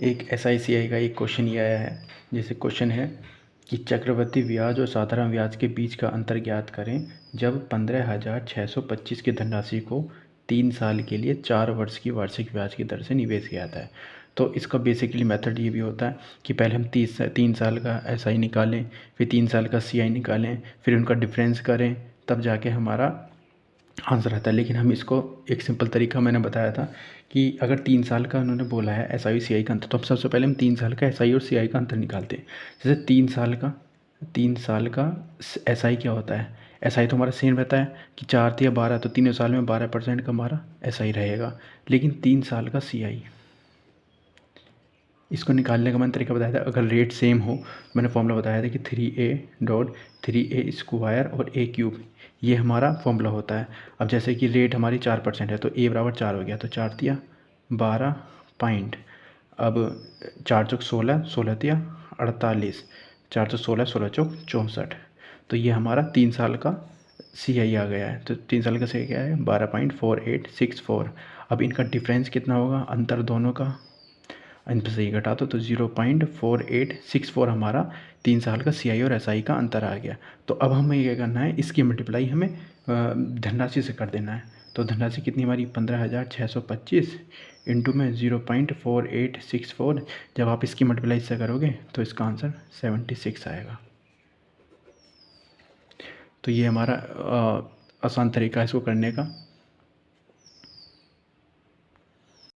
एक SICI का एक क्वेश्चन ये आया है, जैसे क्वेश्चन है कि चक्रवृद्धि ब्याज और साधारण ब्याज के बीच का अंतर ज्ञात करें जब 15,625 की धनराशि को 3 साल के लिए 4 वर्ष की वार्षिक ब्याज की दर से निवेश किया जाता है। तो इसका बेसिकली मेथड ये भी होता है कि पहले हम 3 साल का SI निकालें, फिर 3 साल का CI निकालें, फिर उनका डिफरेंस करें, तब जाके हमारा आंसर आता है। लेकिन हम इसको एक सिंपल तरीका मैंने बताया था कि अगर 3 साल का उन्होंने बोला है SI और CI का अंतर, तो हम सबसे पहले हम 3 साल का SI और CI का अंतर निकालते हैं। जैसे 3 साल का SI क्या होता है, SI तो हमारा सेम रहता है कि 4 या 12, तो तीनों साल में 12% का हमारा SI रहेगा। लेकिन 3 साल का CI, इसको निकालने का मैंने तरीका बताया था। अगर रेट सेम हो, मैंने फॉर्मूला बताया था कि 3A और A³ ये हमारा फॉर्मूला होता है। अब जैसे कि रेट हमारी 4% है, तो A बराबर 4 हो गया, तो 4 तिया 12 पॉइंट। अब 4 चौक 16, 16 तिया 48, 4 चौक 16, 16 चौक 64। तो ये हमारा 3 साल का CI आ गया है। तो 3 साल का CI क्या है, 12.4864। अब इनका डिफरेंस कितना होगा, अंतर दोनों का, इनसे से ये घटा दो तो 0.4864 हमारा 3 साल का CI और SI का अंतर आ गया। तो अब हमें क्या करना है, इसकी मल्टीप्लाई हमें धनराशि से कर देना है। तो धनराशि कितनी हमारी 15,625 इंटू में 0.4864, जब आप इसकी मल्टीप्लाई से करोगे तो इसका आंसर 76 आएगा। तो ये हमारा आसान तरीका है इसको करने का।